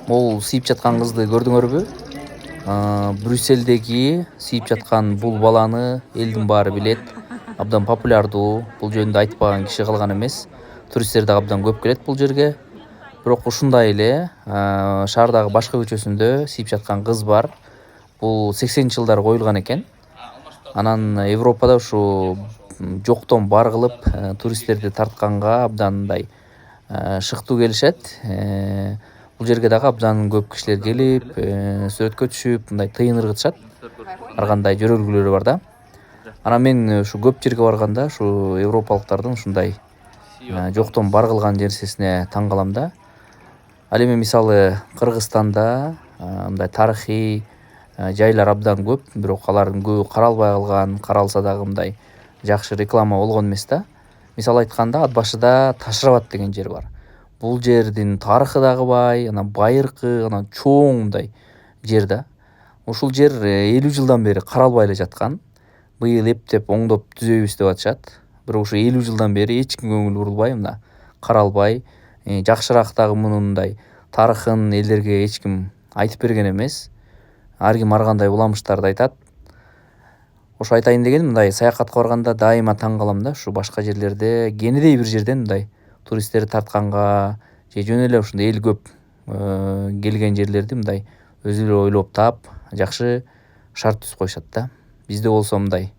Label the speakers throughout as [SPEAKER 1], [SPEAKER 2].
[SPEAKER 1] Могул сүйүп жаткан кызды көрдүңөрбү? Брюссельдеги сүйүп жаткан бул баланы элдин баары билет. Абдан популярдуу. Бул жөнүндө айтпаган киши калган эмес. Туристтер дагы абдан көп келет бул жерге. Бирок ушундай эле шаардагы башка көчөсүндө сүйүп жаткан кыз бар. Бул 80 жылдары коюлган экен. Анан Европада ушу жоктон бар кылып туристтерди тартканга абдан мындай шыктуу келишет. Бул жерге дагы абдан көп кишилер келип, сүрөткө түшүп, мындай тыйын ыргытышат. Ар кандай жөрөлгүлөрү бар да. Анан мен ушу көп жерге барганда ушу европалыктардын ушундай жоктон бар кылган нерсесине таң калам да. Ал эми мисалы Кыргызстанда мындай тарыхый жайлар абдан көп, бирок алардын көбү каралбай калган, каралса дагы мындай жакшы реклама болгон эмес да. Мисалы айтканда, Ат башыда Таш-Рабат деген жер бар. Бул жердин тарыхы дагы бай, анан байыркы, анан чоң мындай жер да. Ушул жер 50 жылдан бери каралбай эле жаткан. Быйыл эптеп оңдоп түзөйбүз деп атышат. Бирок ушу 50 жылдан бери эч ким көңүл бурулбай, мына каралбай, жакшыраак дагы мунун мындай тарыхын элдерге эч ким айтып берген эмес. Ар ким ар кандай уламыштарды айтат. Ошо айтайын дегеним, мындай саякатка барганда дайыма таң калам да, ушу башка жерлерде кенедей бир жерден мындай туристтерди тартканга же жөн эле ушундай эл көп келген жерлерди мындай өзү эле ойлоп таап, жакшы шарт түзүп коюшат да. Бизде болсо мындай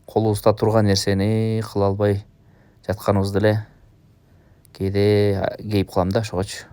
[SPEAKER 1] колубузда турган нерсени кыла албай жатканыбызды эле кээде кейип калам да ошогочу.